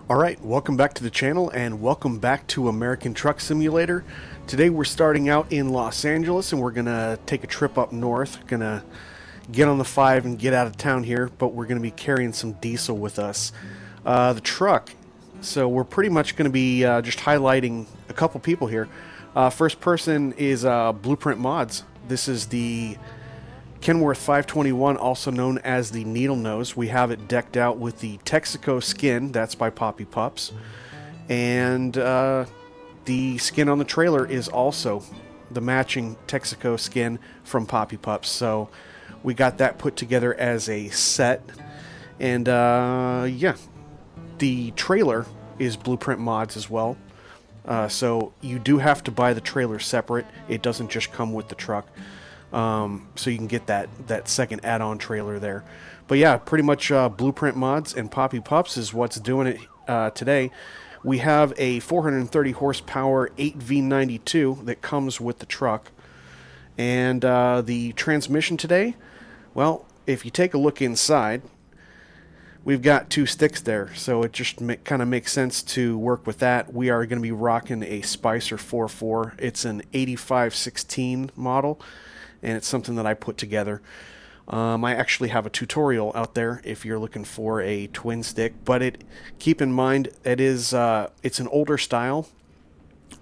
Alright, welcome back to the channel and welcome back to American Truck Simulator. Today we're starting out in Los Angeles and we're going to take a trip up north. Going to get on the 5 and get out of town here, but we're going to be carrying some diesel with us. The truck, so we're pretty much going to be just highlighting a couple people here. First person is Blueprint Mods. This is the Kenworth 521, also known as the Needlenose. We have it decked out with the Texaco skin, that's by Papi Pupz. And the skin on the trailer is also the matching Texaco skin from Papi Pupz. So we got that put together as a set. And yeah, the trailer is Blueprint Mods as well. So you do have to buy the trailer separate. It doesn't just come with the truck. So you can get that second add-on trailer there. But yeah, pretty much Blueprint Mods and Papi Pupz is what's doing it today. We have a 430 horsepower 8V92 that comes with the truck. And the transmission today, well, if you take a look inside, we've got two sticks there, so it just kind of makes sense to work with that. We are going to be rocking a Spicer 4.4. It's an 8516 model, and it's something that I put together. I actually have a tutorial out there if you're looking for a twin stick, but keep in mind it's an older style.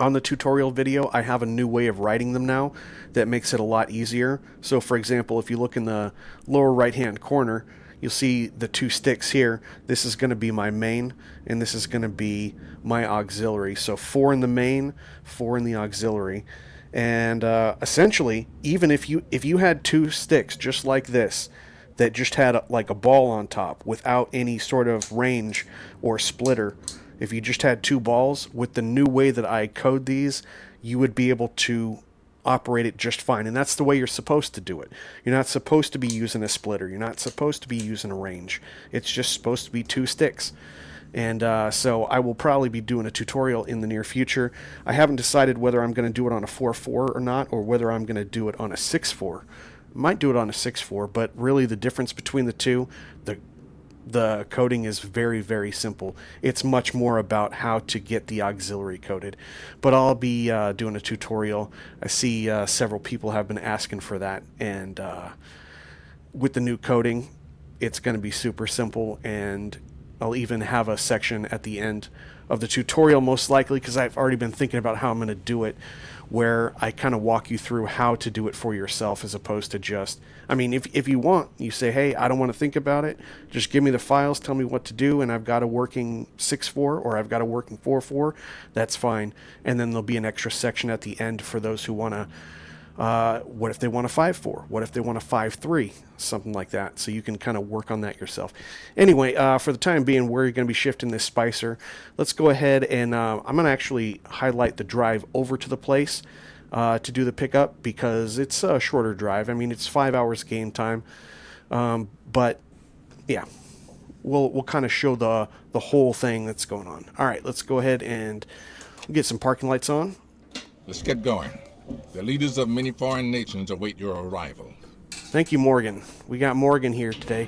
On the tutorial video, I have a new way of writing them now that makes it a lot easier. So for example, if you look in the lower right hand corner, you'll see the two sticks here. This is going to be my main, and this is going to be my auxiliary. So 4 in the main, 4 in the auxiliary. And essentially, even if you had two sticks just like this, that just had like a ball on top without any sort of range or splitter, if you just had two balls, with the new way that I code these, you would be able to operate it just fine. And that's the way you're supposed to do it. You're not supposed to be using a splitter. You're not supposed to be using a range. It's just supposed to be two sticks. And so I will probably be doing a tutorial in the near future. I haven't decided whether I'm going to do it on a 4.4 or not, or whether I'm going to do it on a 6.4. Might do it on a 6.4, but really the difference between the two, the coding is very, very simple. It's much more about how to get the auxiliary coded. But I'll be doing a tutorial. I see several people have been asking for that, and with the new coding, it's going to be super simple, and I'll even have a section at the end of the tutorial, most likely, because I've already been thinking about how I'm going to do it, where I kind of walk you through how to do it for yourself, as opposed to just, I mean, if you want, you say, hey, I don't want to think about it, just give me the files, tell me what to do, and I've got a working 6.4 or I've got a working 4.4, that's fine. And then there'll be an extra section at the end for those who want to, what if they want a 5.4? What if they want a 5.3? Something like that. So you can kind of work on that yourself. Anyway, for the time being, we're going to be shifting this Spicer. Let's go ahead and I'm going to actually highlight the drive over to the place to do the pickup, because it's a shorter drive. I mean, it's 5 hours game time. But yeah, we'll kind of show the whole thing that's going on. All right, let's go ahead and get some parking lights on. Let's get going. The leaders of many foreign nations await your arrival. Thank you, Morgan. We got Morgan here today.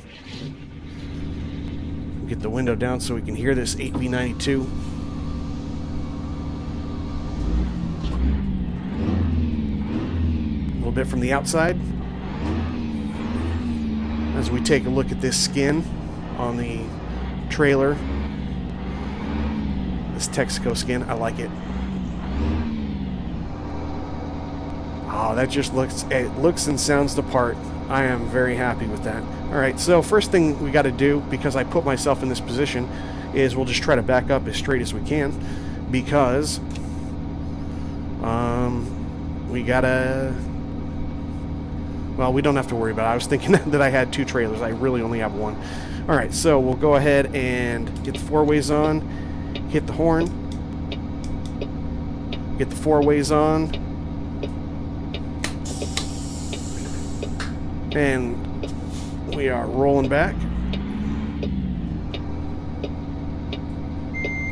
Get the window down so we can hear this 8V92. A little bit from the outside as we take a look at this skin on the trailer. This Texaco skin, I like it. Oh, that just looks and sounds the part. I am very happy with that. All right, so first thing we got to do, because I put myself in this position, is we'll just try to back up as straight as we can, because we gotta, well, we don't have to worry about it. I was thinking that I had two trailers. I really only have one. All right, so we'll go ahead and get the 4-ways on, hit the horn, get the 4-ways on, and we are rolling back. I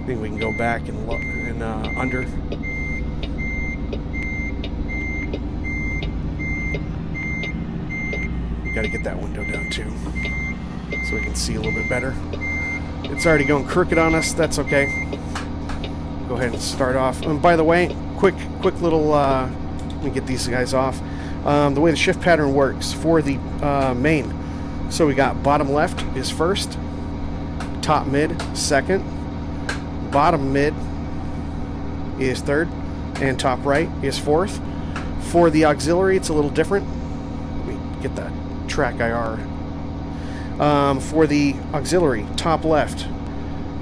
think we can go back and look and under. We got to get that window down too, so we can see a little bit better. It's already going crooked on us. That's okay. Go ahead and start off. And by the way, quick little, let me get these guys off. The way the shift pattern works for the main. So we got bottom left is first, top mid second, bottom mid is third, and top right is fourth. For the auxiliary, it's a little different. Let me get that track IR. For the auxiliary, top left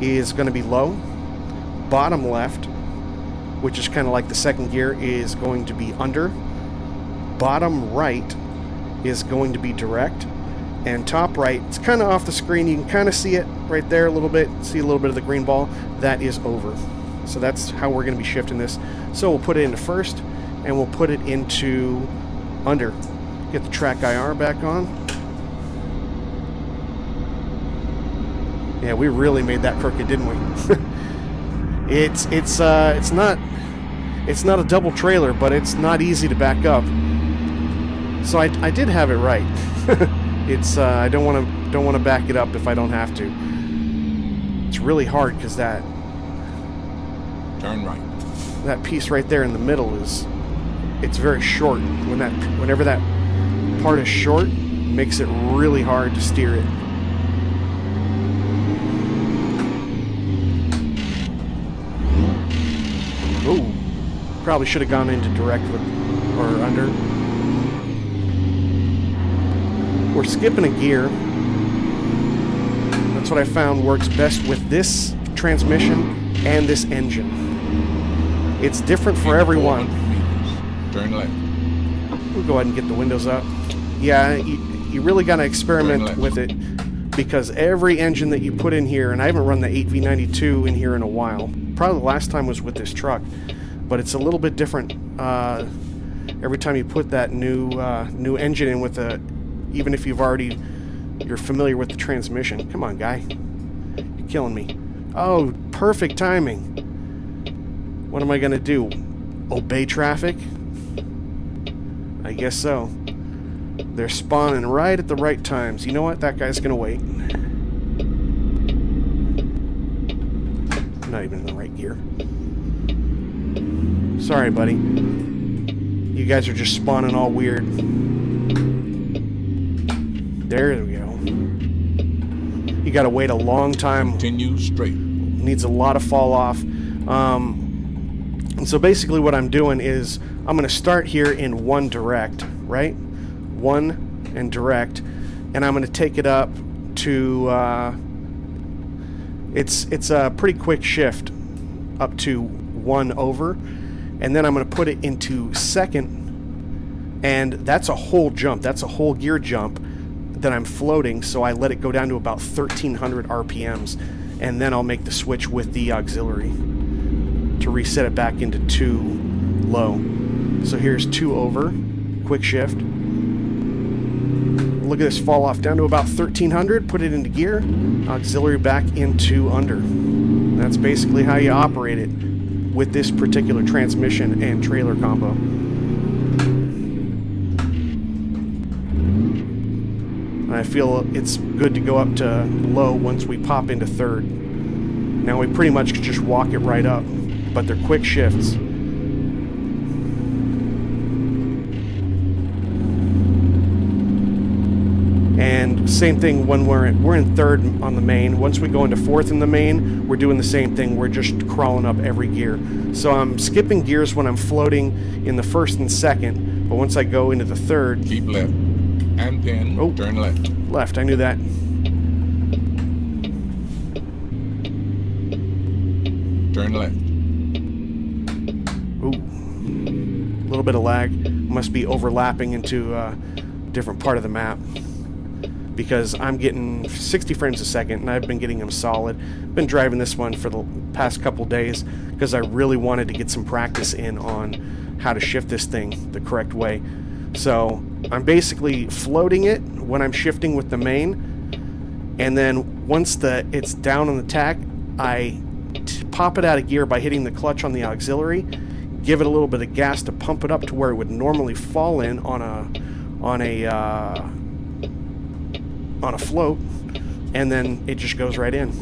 is going to be low. Bottom left, which is kind of like the second gear, is going to be under. Bottom right is going to be direct. And top right, it's kind of off the screen. You can kind of see it right there a little bit. See a little bit of the green ball. That is over. So that's how we're going to be shifting this. So we'll put it into first, and we'll put it into under. Get the track IR back on. Yeah, we really made that crooked, didn't we? it's not a double trailer, but it's not easy to back up. So I did have it right. It's I don't want to back it up if I don't have to. It's really hard because that Turn right. That piece right there in the middle it's very short. Whenever that part is short, it makes it really hard to steer it. Ooh, probably should have gone into direct or under. We're skipping a gear. That's what I found works best with this transmission and this engine. It's different for everyone. Turn left. We'll go ahead and get the windows up. Yeah, you really got to experiment with it because every engine that you put in here, and I haven't run the 8V92 in here in a while. Probably the last time was with this truck, but it's a little bit different every time you put that new engine in with even if you're familiar with the transmission. Come on, guy. You're killing me. Oh, perfect timing. What am I going to do? Obey traffic? I guess so. They're spawning right at the right times. You know what? That guy's going to wait. Not even in the right gear. Sorry, buddy. You guys are just spawning all weird. There we go. You got to wait a long time. Continue straight. Needs a lot of fall off. And so basically what I'm doing is I'm going to start here in one direct, right? One and direct, and I'm going to take it up to it's a pretty quick shift up to one over, and then I'm going to put it into second, and that's a whole jump. That's a whole gear jump that I'm floating, so I let it go down to about 1300 RPMs, and then I'll make the switch with the auxiliary to reset it back into 2 low. So here's 2 over, quick shift. Look at this fall off down to about 1300, put it into gear, auxiliary back into under. That's basically how you operate it with this particular transmission and trailer combo. And I feel it's good to go up to low once we pop into third. Now we pretty much just walk it right up, but they're quick shifts. And same thing when we're in third on the main. Once we go into fourth in the main, we're doing the same thing. We're just crawling up every gear. So I'm skipping gears when I'm floating in the first and second, but once I go into the third... Keep left, and then turn left. Left, I knew that. Turn left. Ooh, a little bit of lag. Must be overlapping into a different part of the map, because I'm getting 60 frames a second, and I've been getting them solid. Been driving this one for the past couple days because I really wanted to get some practice in on how to shift this thing the correct way. So I'm basically floating it when I'm shifting with the main, and then once it's down on the tack, I pop it out of gear by hitting the clutch on the auxiliary, give it a little bit of gas to pump it up to where it would normally fall in on a float, and then it just goes right in.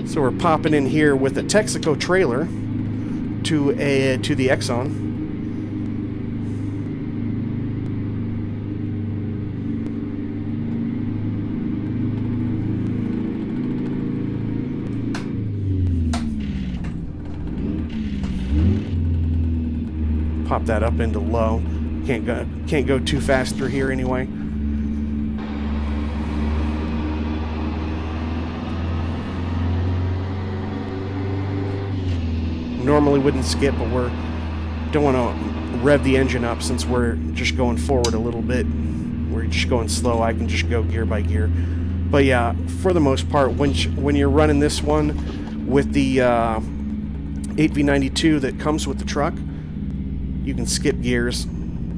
So we're popping in here with a Texaco trailer to the Exxon. Pop that up into low. Can't go too fast through here anyway. Normally wouldn't skip, but don't want to rev the engine up since we're just going forward a little bit. We're just going slow. I can just go gear by gear. But yeah, for the most part, when you're running this one with the 8V92 that comes with the truck, you can skip gears,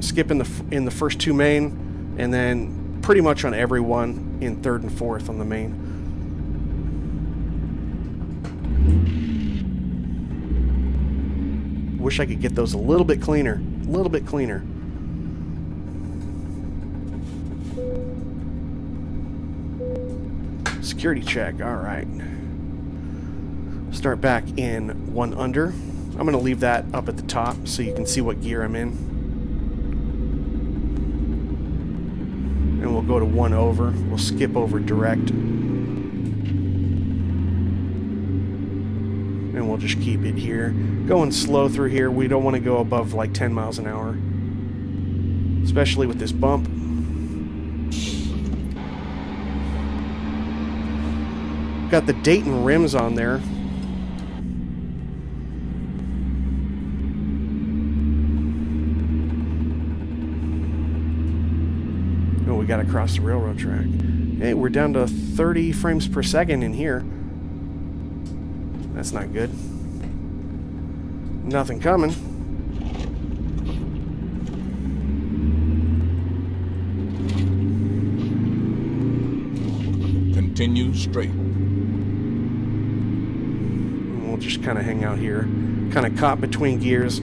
skip in the first two main, and then pretty much on every one in third and fourth on the main. Wish I could get those a little bit cleaner. A little bit cleaner. Security check. All right. Start back in one under. I'm going to leave that up at the top so you can see what gear I'm in. And we'll go to one over. We'll skip over direct. And we'll just keep it here. Going slow through here. We don't want to go above like 10 miles an hour. Especially with this bump. Got the Dayton rims on there. Oh, we got to cross the railroad track. Hey, we're down to 30 frames per second in here. That's not good. Nothing coming. Continue straight. We'll just kind of hang out here. Kind of caught between gears.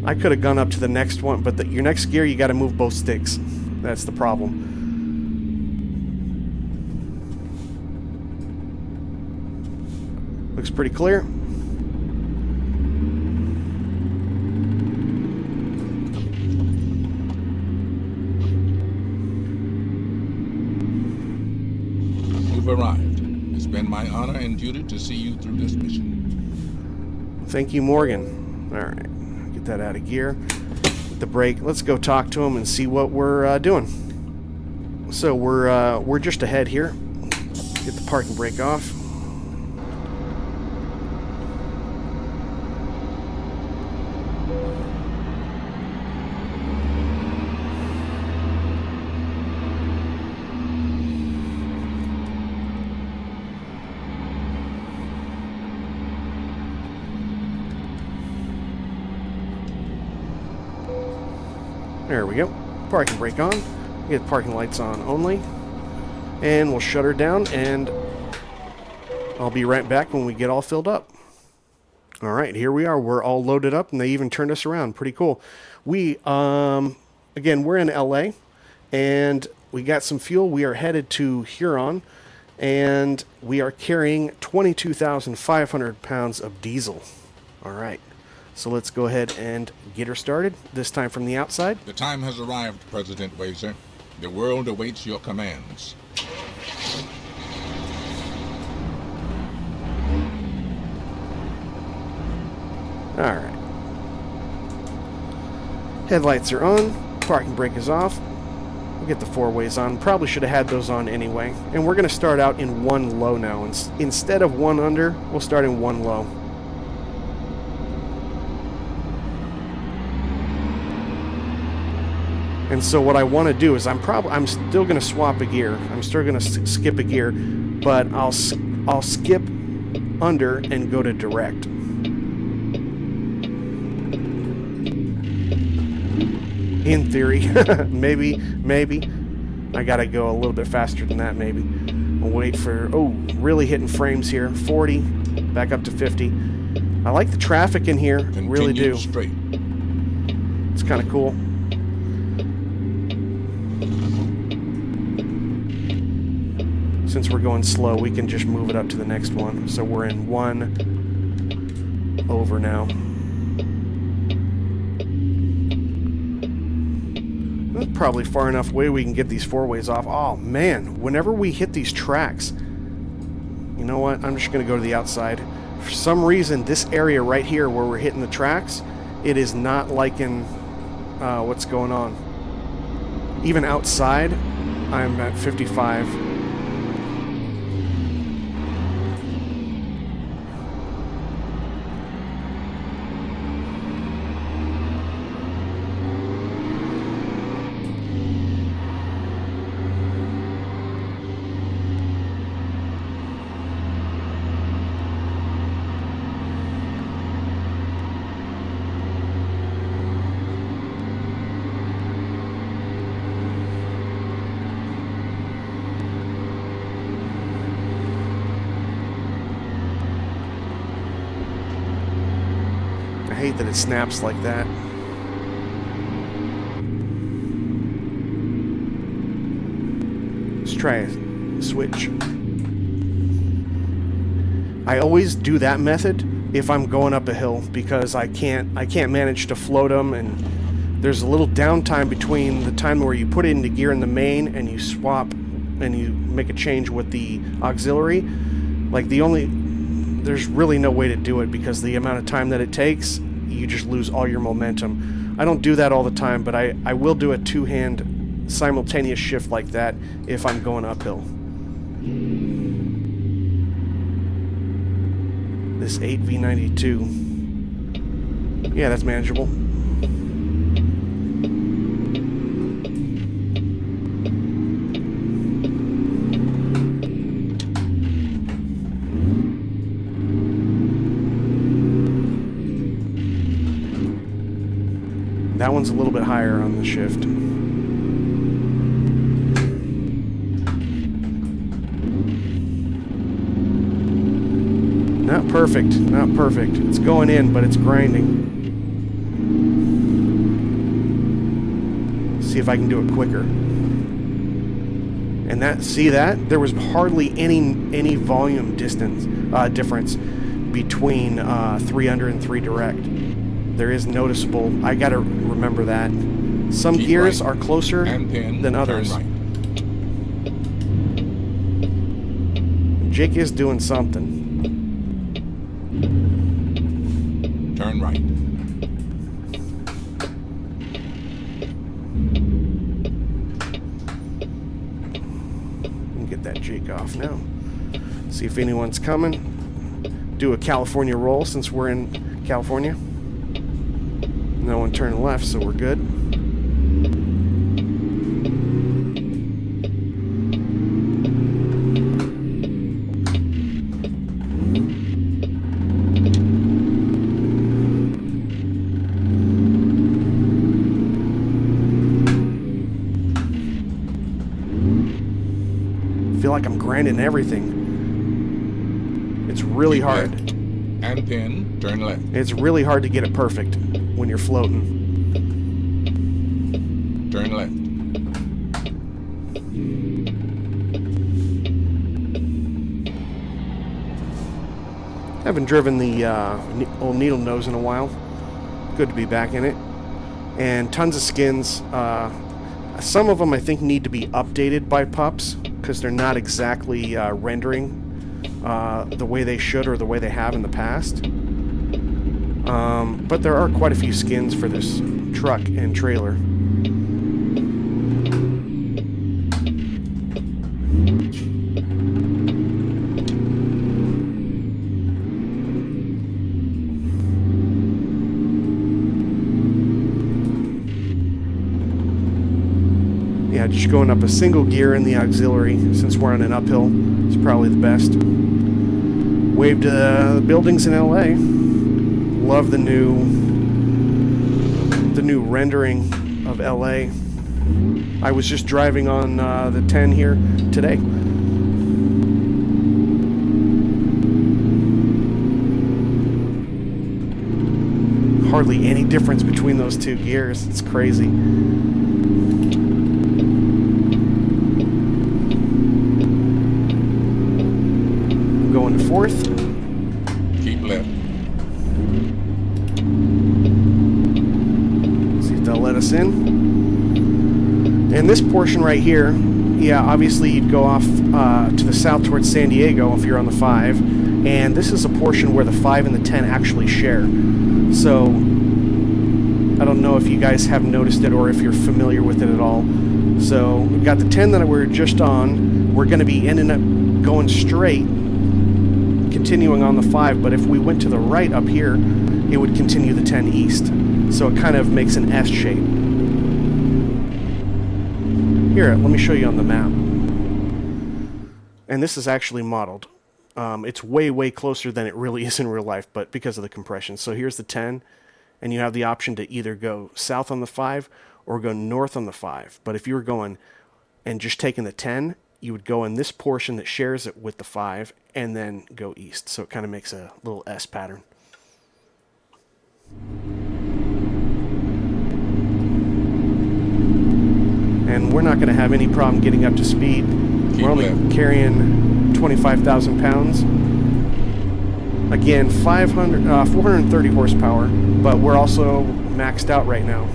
I could have gone up to the next one, but your next gear, you got to move both sticks. That's the problem. Looks pretty clear. You've arrived. It's been my honor and duty to see you through this mission. Thank you, Morgan. All right, get that out of gear. Get the brake. Let's go talk to him and see what we're doing. So we're just ahead here. Get the parking brake off. There we go. Parking brake on. Get parking lights on only. And we'll shut her down, and I'll be right back when we get all filled up. All right, here we are. We're all loaded up, and they even turned us around. Pretty cool. We, again, we're in LA, and we got some fuel. We are headed to Huron, and we are carrying 22,500 pounds of diesel. All right. So let's go ahead and get her started, this time from the outside. The time has arrived, President Wazer. The world awaits your commands. All right. Headlights are on. Parking brake is off. We'll get the four-ways on. Probably should have had those on anyway. And we're going to start out in one low now. Instead of one under, we'll start in one low. And so what I want to do is I'm still going to swap a gear. I'm still going to skip a gear, but I'll skip under and go to direct. In theory, maybe. I got to go a little bit faster than that, maybe. We'll wait for, really hitting frames here. 40, back up to 50. I like the traffic in here. I really do. Straight. It's kind of cool. Since we're going slow, we can just move it up to the next one. So we're in 1 over now. That's probably far enough away we can get these four-ways off. Oh, man. Whenever we hit these tracks, you know what? I'm just going to go to the outside. For some reason, this area right here where we're hitting the tracks, it is not liking what's going on. Even outside, I'm at 55. I hate that it snaps like that. Let's try a switch. I always do that method if I'm going up a hill because I can't manage to float them, and there's a little downtime between the time where you put it into gear in the main and you swap and you make a change with the auxiliary. Like there's really no way to do it because the amount of time that it takes, you just lose all your momentum. I don't do that all the time, but I will do a two-hand simultaneous shift like that if I'm going uphill. This 8V92. Yeah, that's manageable. That one's a little bit higher on the shift. Not perfect, not perfect. It's going in, but it's grinding. See if I can do it quicker. And see that? There was hardly any volume difference between 300 and 3 direct. There is noticeable. I gotta remember that. Some Keep gears right. are closer than others. Right. Jake is doing something. Turn right. Get that Jake off now. See if anyone's coming. Do a California roll since we're in California. No one turned left, so we're good. I feel like I'm grinding everything. It's really hard. Left. And then turn left. It's really hard to get it perfect when you're floating. Turn left. Haven't driven the old Needlenose in a while. Good to be back in it. And tons of skins. Some of them I think need to be updated by Pupz because they're not exactly rendering the way they should or the way they have in the past. But there are quite a few skins for this truck and trailer. Yeah, just going up a single gear in the auxiliary since we're on an uphill is probably the best. Wave to the buildings in LA. Love the new rendering of LA. I was just driving on the 10 here today. hardly any difference between those two gears. It's crazy. Going to fourth. Keep left. See if they'll let us in. And this portion right here, yeah, obviously you'd go off to the south towards San Diego if you're on the 5. And this is a portion where the 5 and the 10 actually share. So, I don't know if you guys have noticed it or if you're familiar with it at all. So, we've got the 10 that we're just on. We're going to be ending up going straight, continuing on the 5. But if we went to the right up here, it would continue the 10 east. So, it kind of makes an S shape. Here, let me show you on the map. And this is actually modeled. It's way, way closer than it really is in real life, but because of the compression. So here's the 10, and you have the option to either go south on the 5 or go north on the 5. But if you were going and just taking the 10, you would go in this portion that shares it with the 5 and then go east. So it kind of makes a little S pattern. And we're not going to have any problem getting up to speed. We're only carrying 25,000 pounds. Again, 430 horsepower, but we're also maxed out right now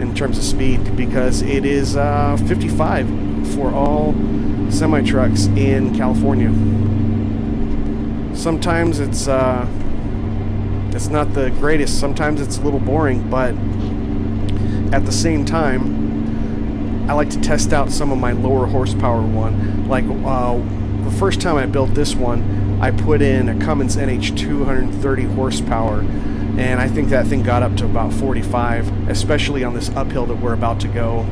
in terms of speed because it is 55 for all semi-trucks in California. Sometimes it's not the greatest. Sometimes it's a little boring, but at the same time, I like to test out some of my lower horsepower one. Like the first time I built this one, I put in a Cummins NH 230 horsepower, and I think that thing got up to about 45, especially on this uphill that we're about to go.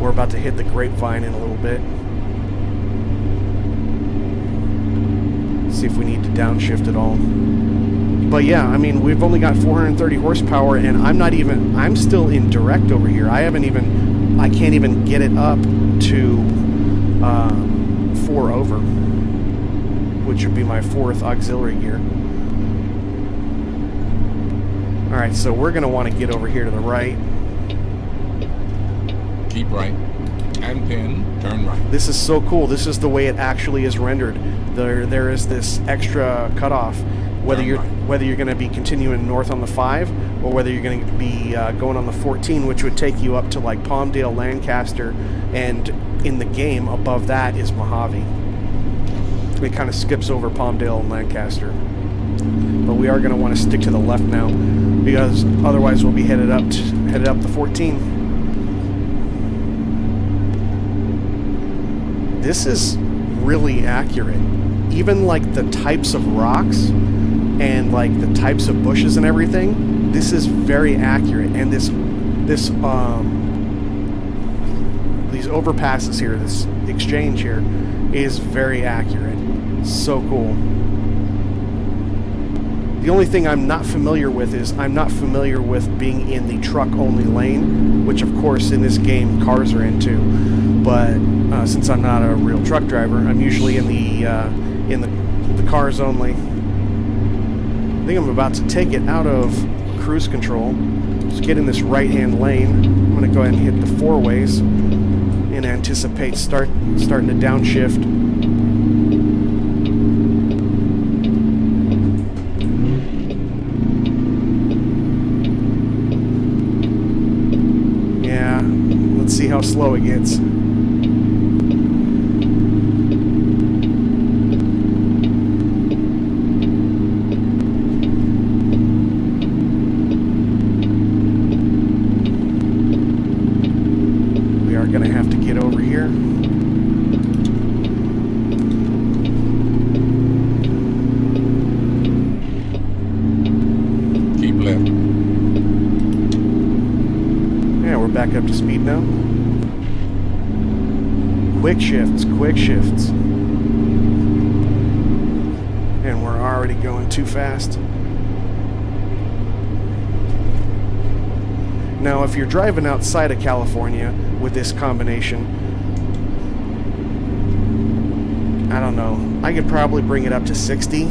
We're about to hit the Grapevine in a little bit. See if we need to downshift at all. But yeah, I mean, we've only got 430 horsepower, and I'm still in direct over here. I can't even get it up to 4 over, which would be my 4th auxiliary gear. Alright, so we're going to want to get over here to the right. Keep right. And pin, turn right. This is so cool. This is the way it actually is rendered. There is this extra cutoff. Whether you're going to be continuing north on the 5 or whether you're going to be going on the 14, which would take you up to like Palmdale, Lancaster, and in the game above that is Mojave. It kind of skips over Palmdale and Lancaster. But we are going to want to stick to the left now because otherwise we'll be headed up the 14. This is really accurate. Even like the types of rocks and like the types of bushes and everything, this is very accurate. And these overpasses here, this exchange here, is very accurate. So cool. The only thing I'm not familiar with is I'm not familiar with being in the truck-only lane, which of course in this game cars are into. But since I'm not a real truck driver, I'm usually in the cars only. I think I'm about to take it out of cruise control. Just get in this right-hand lane. I'm going to go ahead and hit the 4-ways and anticipate starting to downshift. Yeah, let's see how slow it gets. Gonna have to get over here. Keep left. Yeah, we're back up to speed now. Quick shifts, quick shifts. And we're already going too fast. Now, if you're driving outside of California with this combination, I don't know, I could probably bring it up to 60.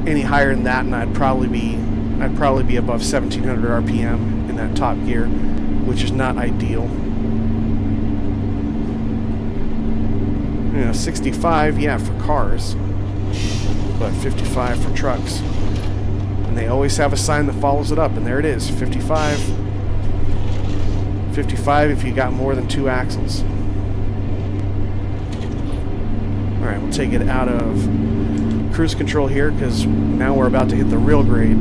Any higher than that and I'd probably be I'd probably be above 1700 RPM in that top gear, which is not ideal. You know, 65, yeah, for cars, but 55 for trucks. And they always have a sign that follows it up, and there it is, 55. 55 if you got more than 2 axles. Alright, we'll take it out of cruise control here, because now we're about to hit the real grade.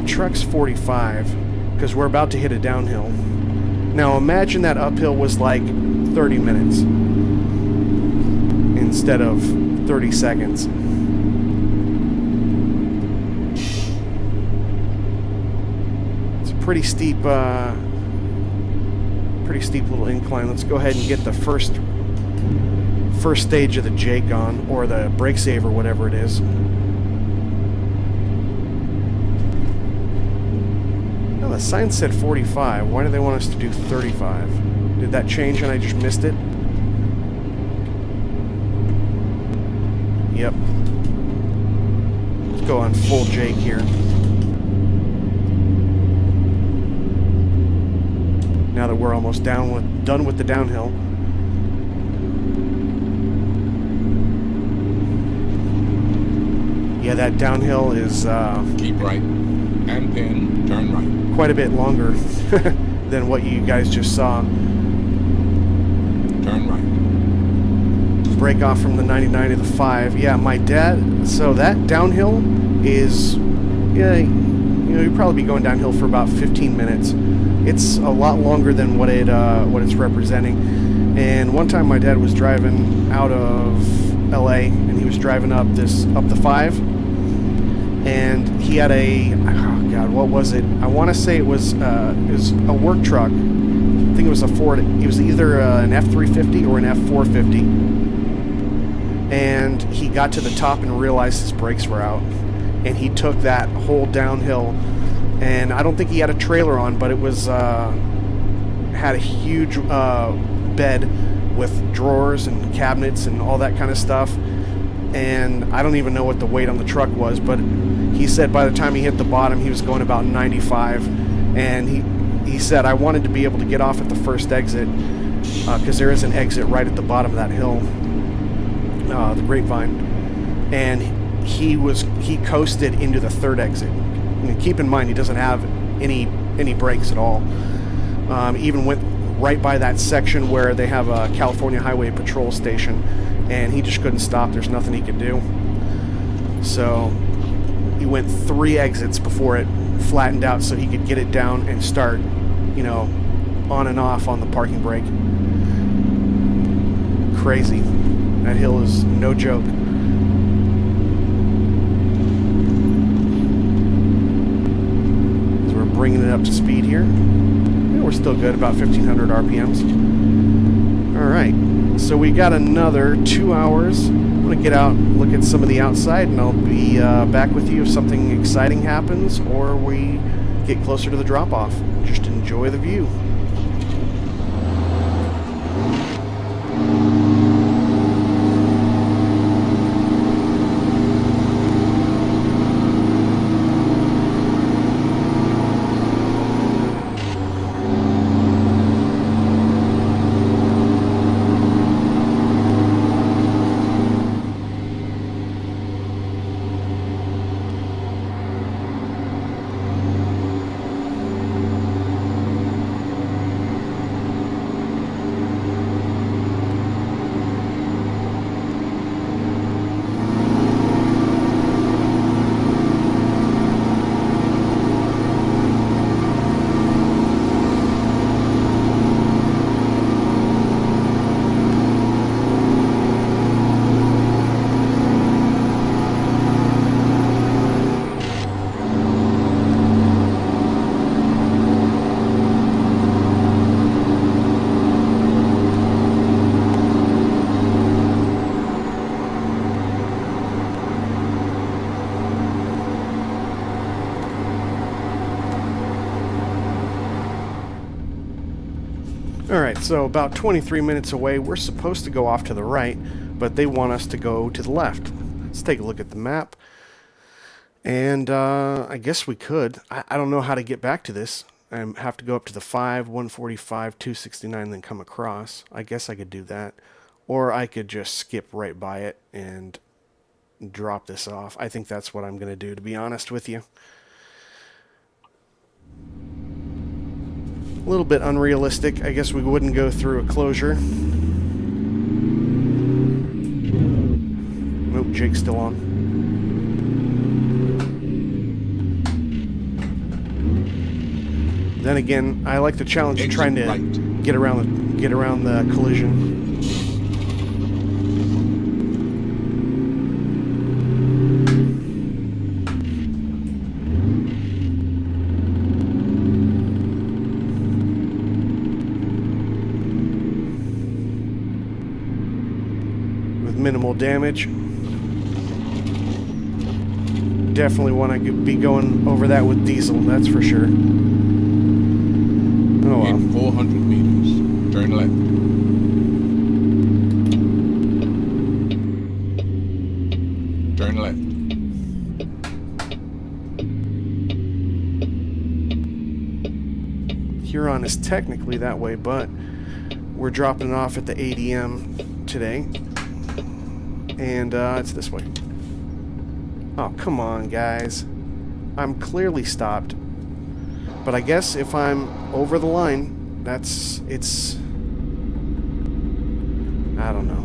Truck's 45 because we're about to hit a downhill. Now imagine that uphill was like 30 minutes instead of 30 seconds. It's a pretty steep little incline. Let's go ahead and get the first stage of the Jake on, or the brake saver, whatever it is. The sign said 45. Why do they want us to do 35? Did that change and I just missed it? Yep. Let's go on full Jake here. Now that we're almost done with the downhill. Yeah, that downhill is keep right and then turn right. Quite a bit longer than what you guys just saw. Turn right. Break off from the 99 to the 5. Yeah, my dad. So that downhill is, yeah, you know, you'd probably be going downhill for about 15 minutes. It's a lot longer than what it's representing. And one time my dad was driving out of LA, and he was driving up the 5. And he had a, oh God, what was it? I want to say it was a work truck. I think it was a Ford. It was either an F350 or an F450. And he got to the top and realized his brakes were out. And he took that whole downhill. And I don't think he had a trailer on, but it was had a huge bed with drawers and cabinets and all that kind of stuff. And I don't even know what the weight on the truck was, but he said by the time he hit the bottom, he was going about 95. And he said, I wanted to be able to get off at the first exit, because there is an exit right at the bottom of that hill, the Grapevine. And he coasted into the third exit. And keep in mind, he doesn't have any brakes at all. Even went right by that section where they have a California Highway Patrol station, and he just couldn't stop. There's nothing he could do. So he went 3 exits before it flattened out so he could get it down and start, you know, on and off on the parking brake. Crazy. That hill is no joke. So we're bringing it up to speed here. Yeah, we're still good, about 1500 RPMs. Alright. So we got another 2 hours. I'm going to get out and look at some of the outside, and I'll be back with you if something exciting happens or we get closer to the drop-off. Just enjoy the view. Alright, so about 23 minutes away, we're supposed to go off to the right, but they want us to go to the left. Let's take a look at the map. And I guess we could. I don't know how to get back to this. I have to go up to the 5, 145, 269, then come across. I guess I could do that. Or I could just skip right by it and drop this off. I think that's what I'm going to do, to be honest with you. A little bit unrealistic. I guess we wouldn't go through a closure. Nope, Jake's still on. Then again, I like the challenge of trying to get around the collision. Minimal damage. Definitely want to be going over that with diesel, that's for sure. Oh well. In 400 meters, turn left. Turn left. Huron is technically that way, but we're dropping off at the ADM today. And it's this way. Oh, come on, guys. I'm clearly stopped. But I guess if I'm over the line, it's... I don't know.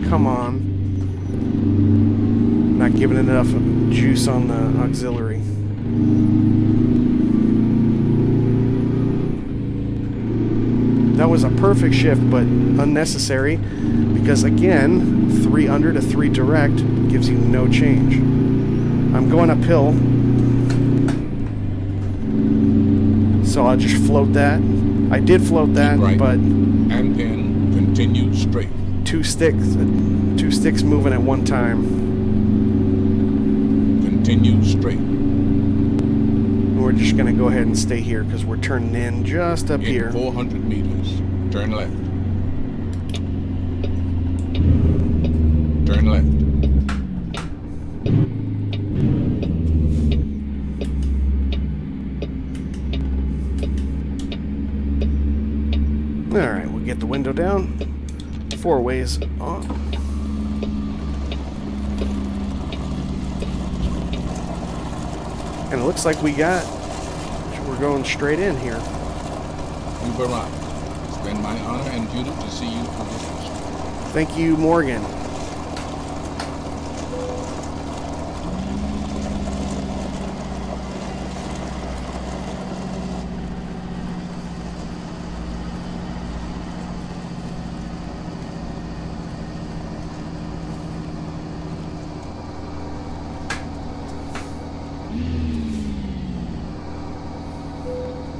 Come on. Not giving it enough juice on the auxiliary. That was a perfect shift, but unnecessary because, again, 3 under to 3 direct gives you no change. I'm going uphill, so I'll just float that. I did float that, right, but... And then continue straight. Two sticks moving at one time. Continue straight. And we're just going to go ahead and stay here because we're turning in just up here. 400 meters, turn left. Turn left. Alright, we'll get the window down. 4 ways on. And it looks like we're going straight in here. You've arrived. It's been my honor and duty to see you through this mission. Thank you, Morgan.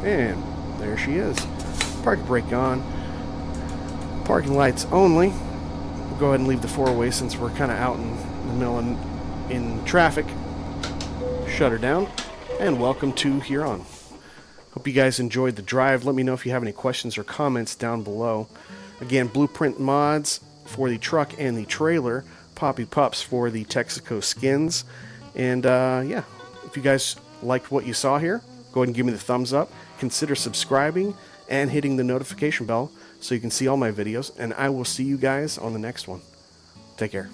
And there she is. Park brake on. Parking lights only. We'll go ahead and leave the 4-way since we're kind of out in the middle in traffic. Shut her down. And welcome to Huron. Hope you guys enjoyed the drive. Let me know if you have any questions or comments down below. Again, Blueprint Mods for the truck and the trailer. Papi Pupz for the Texaco skins. And yeah, if you guys liked what you saw here, go ahead and give me the thumbs up. Consider subscribing and hitting the notification bell so you can see all my videos. And I will see you guys on the next one. Take care.